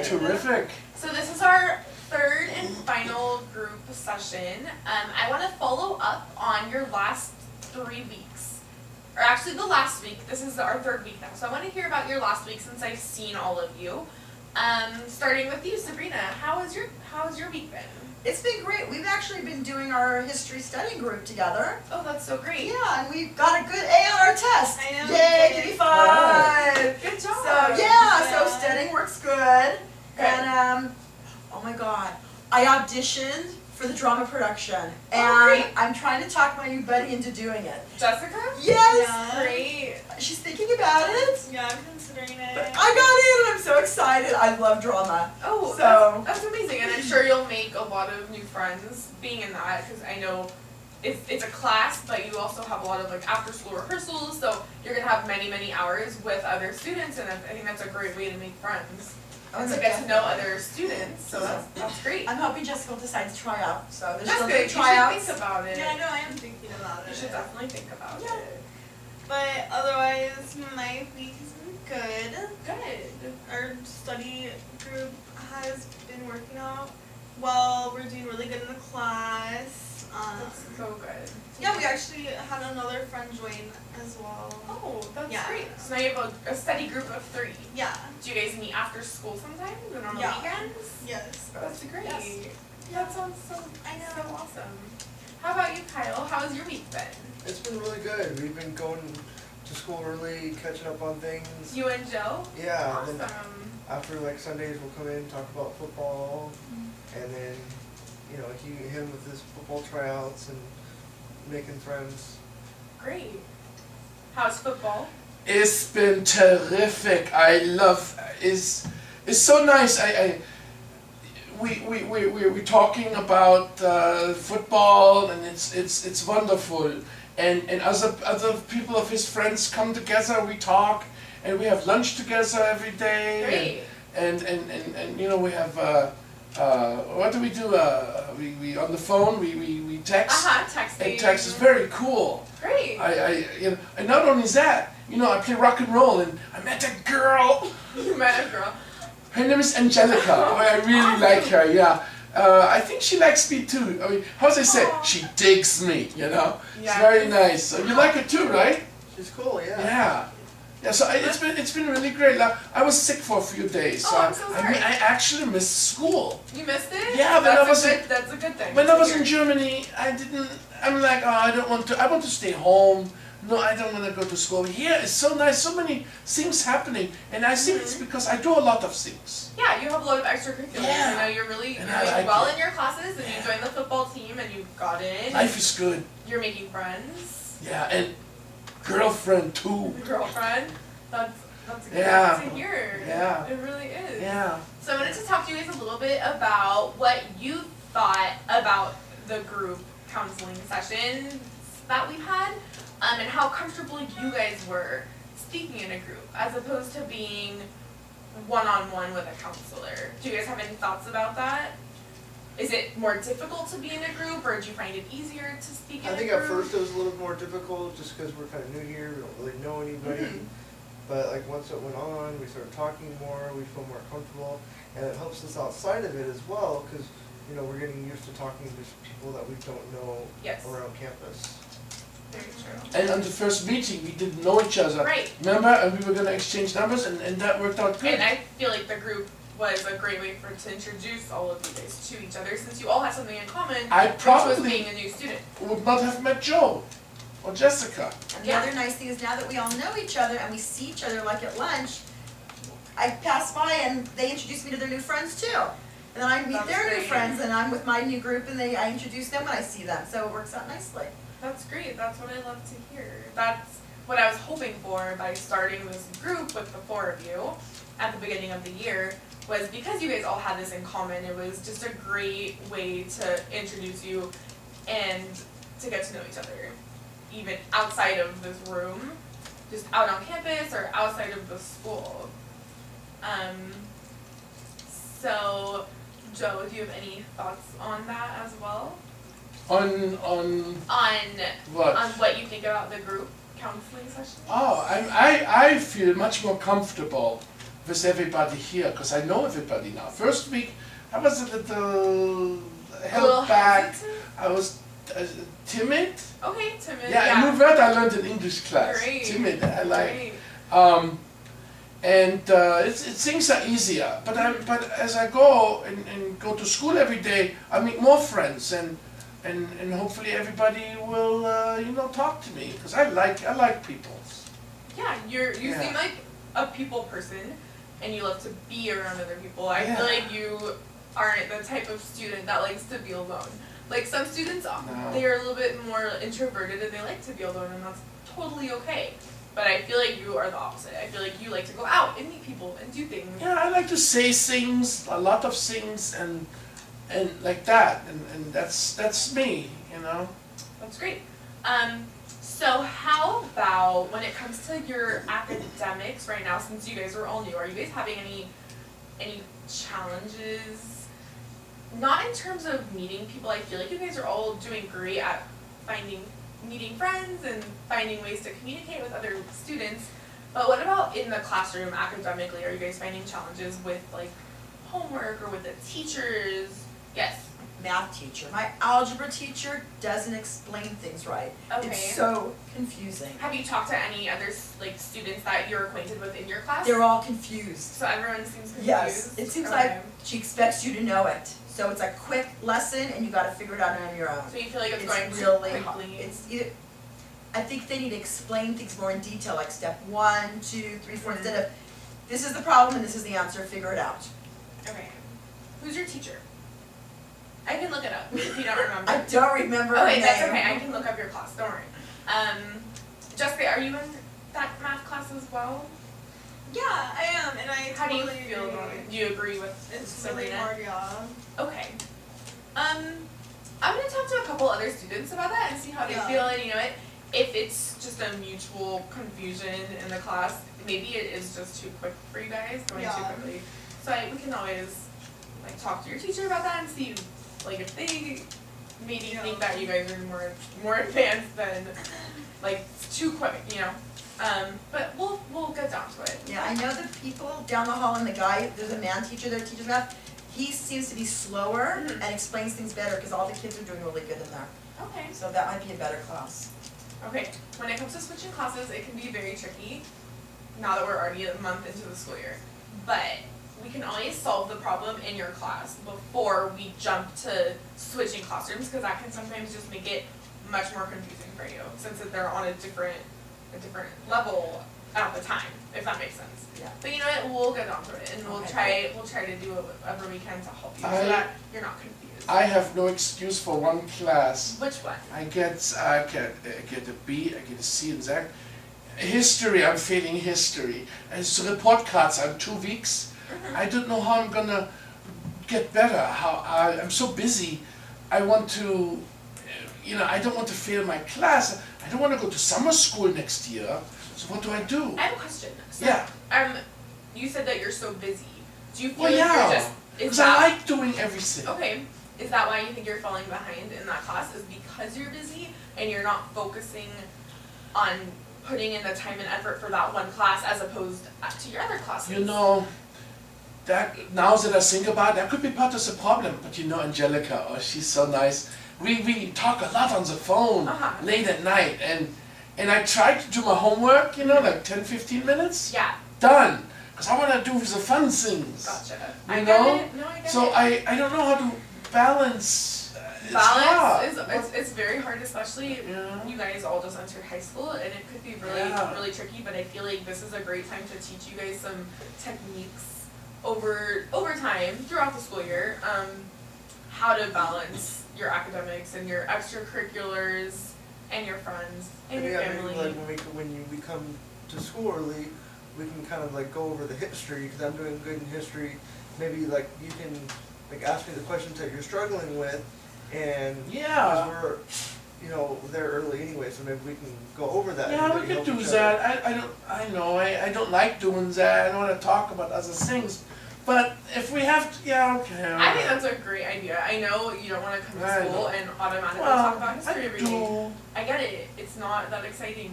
Terrific. So this is our third and final group session. I want to follow up on your last 3 weeks. Or actually the last week. This is our third week now. So I want to hear about your last week since I've seen all of you. Starting with you, Sabrina. How has your week been? It's been great. We've actually been doing our history study group together. Oh, that's so great. Yeah, and we got a good A on our test. I know. Yay, give me 5. Good job. So yeah, so studying works good. And oh my God, I auditioned for the drama production, and great. I'm trying to talk my new buddy into doing it. Jessica? Yes. Yeah. Great. She's thinking about it. Yeah, I'm considering it. But I got in, and I'm so excited. I love drama. Oh, So- that's amazing, and I'm sure you'll make a lot of new friends being in that, because I know it's a class, but you also have a lot of like after school rehearsals, so you're gonna have many hours with other students, and I think that's a great way to make friends and to get to know other students. So that's great. I'm hoping Jessica will decide to try out. So there's That's still good. good You should tryouts. think about it. Yeah, I know, I am thinking about it. You should definitely think about Yeah. it. But otherwise, my week has been good. Good. Our study group has been working out well. We're doing really good in the class. That's so good. Yeah, we actually had another friend join as well. Oh, that's Yeah. great. So now you have a study group of 3. Yeah. Do you guys meet after school sometimes and on the Yeah. weekends? Yes. That's great. Yes. That sounds so I know. so awesome. How about you, Kyle? How has your week been? It's been really good. We've been going to school early, catching up on things. You and Joe? Yeah, and then Awesome. after like Sundays we'll come in, talk about football, and then, you know, him with his football tryouts and making friends. Great. How's football? It's been terrific. I love. It's so nice. We're talking about football, and it's wonderful. And other people of his friends come together. We talk, and we have lunch together every day. Great. And you know, we have what do? We on the phone we text. Texting. And text is very cool. Great. You know, and not only that, you know, I play rock and roll, and I met a girl. You met a girl. Her name is Angelica. I really like her. Yeah. I think she likes me too. I mean, how they say? Aw. She digs me. You know. Yeah. It's very nice. So you like her too, right? She's cool, yeah. Yeah. Yeah. So it's been really great. Like, I was sick for a few days. So Oh, I'm so sorry. I actually missed school. You missed it? Yeah, but That's a good thing. When I was in Germany, I'm like, oh, I don't want to. I want to stay home. No, I don't want to go to school. Here it's so nice, so many things happening, and I think it's because I do a lot of things. Yeah, you have a lot of extracurriculars. Yeah. You know, you're And doing I like well it. in your classes, and you joined the football team, and you got in. Life is good. You're making friends. Yeah, and girlfriend too. Girlfriend. That's good Yeah. to hear. Yeah. It really is. Yeah. So I wanted to talk to you guys a little bit about what you thought about the group counseling sessions that we've had, and how comfortable you guys were speaking in a group as opposed to being one-on-one with a counselor. Do you guys have any thoughts about that? Is it more difficult to be in a group, or do you find it easier to speak in I a think group? at first it was a little more difficult just because we're kind of new here, we don't really know anybody. But like once it went on, we started talking more, we feel more comfortable, and it helps us outside of it as well because, you know, we're getting used to talking to people that we don't know Yes. around campus. Very true. And on the first meeting, we didn't know each other. Right. Remember? And we were gonna exchange numbers, and that worked out good. And I feel like the group was a great way to introduce all of you guys to each other, since you all have something in common, I which was probably being a new student. would not have met Joe or Jessica. And the other nice thing is now that we all know each other and we see each other like at lunch, I pass by and they introduce me to their new friends too. And then I meet That's their new great. friends and I'm with my new group and I introduce them when I see them, so it works out nicely. That's great. That's what I love to hear. That's what I was hoping for by starting this group with the 4 of you at the beginning of the year, was because you guys all had this in common. It was just a great way to introduce you and to get to know each other, even outside of this room, just out on campus or outside of the school. So, Joe, do you have any thoughts on that as well? On what? On what you think about the group counseling session? Oh, I feel much more comfortable with everybody here, because I know everybody now. First week, I was a little held back. hesitant? I was timid. Okay, timid. Yeah, a new word I learned in English class. Great. Timid, I like. Great. Things are easier. But as I go and go to school every day, I meet more friends, and hopefully everybody will talk to me, because I like people. Yeah, you Yeah. seem like a people person, and you love to be around other people. I Yeah. feel like you aren't the type of student that likes to be alone. Like some students, No. they are a little bit more introverted and they like to be alone, and that's totally okay. But I feel like you are the opposite. I feel like you like to go out and meet people and do things. Yeah, I like to say things, a lot of things, and like that, and that's me, you know. That's great. So how about when it comes to your academics right now, since you guys are all new, are you guys having any challenges? Not in terms of meeting people. I feel like you guys are all doing great at meeting friends and finding ways to communicate with other students. But what about in the classroom academically? Are you guys finding challenges with like homework or with the teachers? Yes. Math teacher, my algebra teacher doesn't explain things right. Okay. It's so confusing. Have you talked to any other like students that you're acquainted with in your class? They're all confused. So everyone seems confused. Yes, it seems Okay. like she expects you to know it. So it's a quick lesson and you gotta figure it out on your own. So you feel like it's, It's going really too hard. quickly. It's either, I think they need to explain things more in detail, like step 1, 2, 3, 4, instead of, this is the problem and this is the answer, figure it out. Okay. Who's your teacher? I can look it up if you don't remember. I don't remember her Okay, name. that's okay. I can look up your class. Don't worry. Jessica, are you in that math class as well? Yeah, I am, and I How do you totally feel agree. about it? Do you agree with It's really Sabrina? hard, yeah. Okay. I'm gonna talk to a couple other students about that and see how they Yeah. feel. And you know what? If it's just a mutual confusion in the class, maybe it is just too quick for you guys, going too Yeah. quickly. So we can always like talk to your teacher about that and see like if they maybe Yeah. think that you guys are more advanced than like it's too quick, you know. But we'll get down to it. Yeah, I know the people down the hall and the guy, there's a man teacher there, teaches math. He seems to be slower Mhm. and explains things better because all the kids are doing really good in there. Okay. So that might be a better class. Okay, when it comes to switching classes, it can be very tricky now that we're already a month into the school year. But we can always solve the problem in your class before we jump to switching classrooms, because that can sometimes just make it much more confusing for you, since that they're on a different level at the time, if that makes sense. Yeah. But you know what, we'll get onto it and we'll Okay. try to do whatever we can to help you I- so that you're not confused. I have no excuse for one class. Which one? I get a B, I get a C in that. History, I'm failing history. As report cards, I'm 2 weeks. I don't know how I'm gonna get better. I'm so busy. I want to, I don't want to fail my class. I don't want to go to summer school next year. So what do I do? I have a question. So, Yeah. You said that you're so busy. Do you feel Well, like yeah. you're just, is Because I that, like doing everything. okay, is that why you think you're falling behind in that class, is because you're busy and you're not focusing on putting in the time and effort for that one class as opposed to your other classes? You know, that now that I think about it, that could be part of the problem. But you know, Angelica, oh, she's so nice. We talk a lot on the phone Uh-huh. late at night, and I try to do my homework, like 10, 15 minutes, Yeah, done. Because I want to do the fun things. gotcha. You I know? get it. No, I get So it. I don't know how to balance. It's hard. Balance it's very hard, especially Yeah. you guys all just entered high school, and it could be really, Yeah. really tricky, but I feel like this is a great time to teach you guys some techniques over time throughout the school year, how to balance your academics and your extracurriculars and your friends and your family. Maybe like when we come to school early, we can kind of like go over the history, because I'm doing good in history. Maybe like you can like ask me the questions that you're struggling with, and Yeah. because we're there early anyway, so maybe we can go over that. Yeah, and we maybe could help do each that. other. I don't like doing that. I don't want to talk about other things. But if we have to, yeah, okay. I think that's a great idea. I know you don't want to come to I school know. and automatically Well, talk about history I every day. do. I get it. It's not that exciting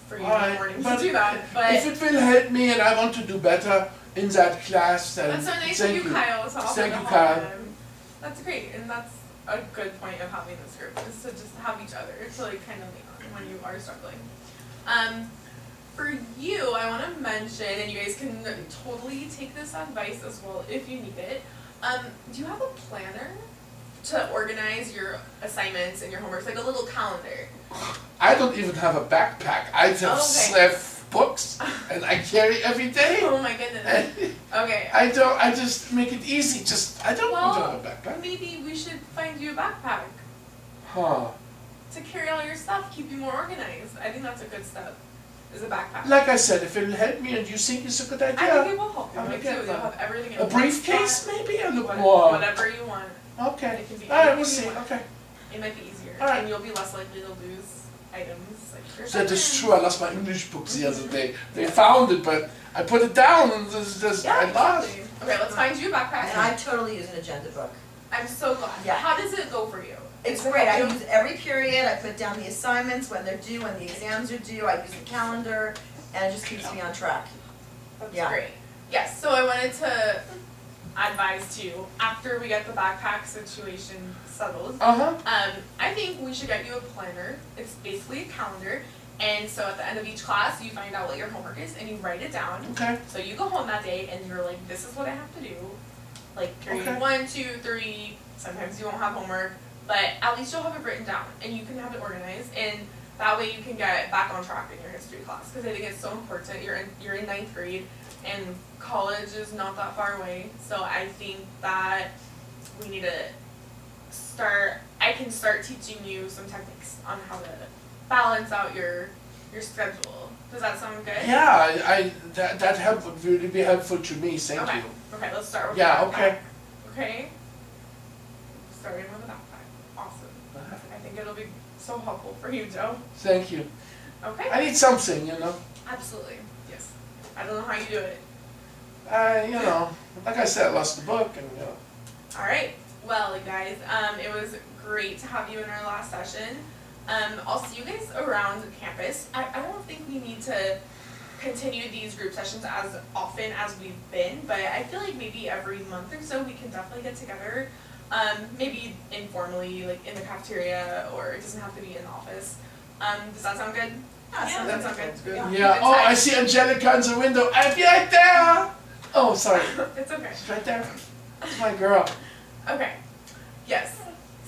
for you in Alright, the morning to but do that, but If it will help me and I want to do better, in that class. And That's so nice thank of you, Kyle, to offer Thank to you, help Kyle. them. That's great, and that's a good point of having this group, is to just have each other to like kind of lean on when you are struggling. For you, I want to mention, and you guys can totally take this advice as well if you need it. Do you have a planner to organize your assignments and your homeworks, like a little calendar? I don't even have a backpack. I just Okay. have books and I carry every day. Oh my goodness. And Okay. I just make it easy. I don't Well, have a backpack. maybe we should find you a backpack Huh. to carry all your stuff, keep you more organized. I think that's a good step, is a backpack. Like I said, if it'll help me and you think it's a good I think idea, it will help you I'll too. get You'll that. have everything in a one briefcase spot. maybe a little What- more. Whatever you want. Okay. It can be All right, we'll anything see. you want. Okay. It might be easier, All right. and you'll be less likely to lose items like your That is assignments. true. I lost my English book the other day. They found it, but I put it down and Yeah, I lost. exactly. Okay, let's find you a backpack. And I totally use an agenda book. I'm so glad. Yeah. How does it go for you? It's Does it great, I help you? use every period, I put down the assignments, when they're due, when the exams are due, I use the calendar, and it just keeps me on track. That's Yeah. great. Yes, so I wanted to advise you, after we get the backpack situation settled, Uh-huh. I think we should get you a planner. It's basically a calendar. And so at the end of each class, you find out what your homework is and you write it down. Okay. So you go home that day and you're like, this is what I have to do. Like period Okay. 1, 2, 3. Sometimes you won't have homework, but at least you'll have it written down and you can have it organized. And that way you can get back on track in your history class, because I think it's so important. You're in 9th grade and college is not that far away. So I think that we need to I can start teaching you some techniques on how to balance out your schedule. Does that sound good? Yeah, that help would really be helpful to me. Thank Okay. you. Okay, let's start with Yeah, the backpack. okay. Okay? Starting with a backpack. Awesome. I think it'll be so helpful for you, Joe. Thank you. Okay? I need something, you know. Absolutely. Yes. I don't know how you do it. Like I said, I lost the book and Alright. Well, you guys, it was great to have you in our last session. I'll see you guys around campus. I don't think we need to continue these group sessions as often as we've been, but I feel like maybe every month or so we can definitely get together. Maybe informally, like in the cafeteria, or it doesn't have to be in the office. Does that sound good? Yeah, That sounds good. good. Yeah. yeah. Oh, I see Angelica in the window. I'll be right there. Oh, sorry. It's okay. She's right there. That's my girl. Okay. Yes.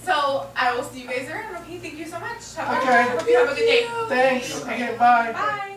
So I will see you guys around. Okay. Thank you so much. Okay. Hope you have a good day. Thanks. Okay. Okay, bye. Bye.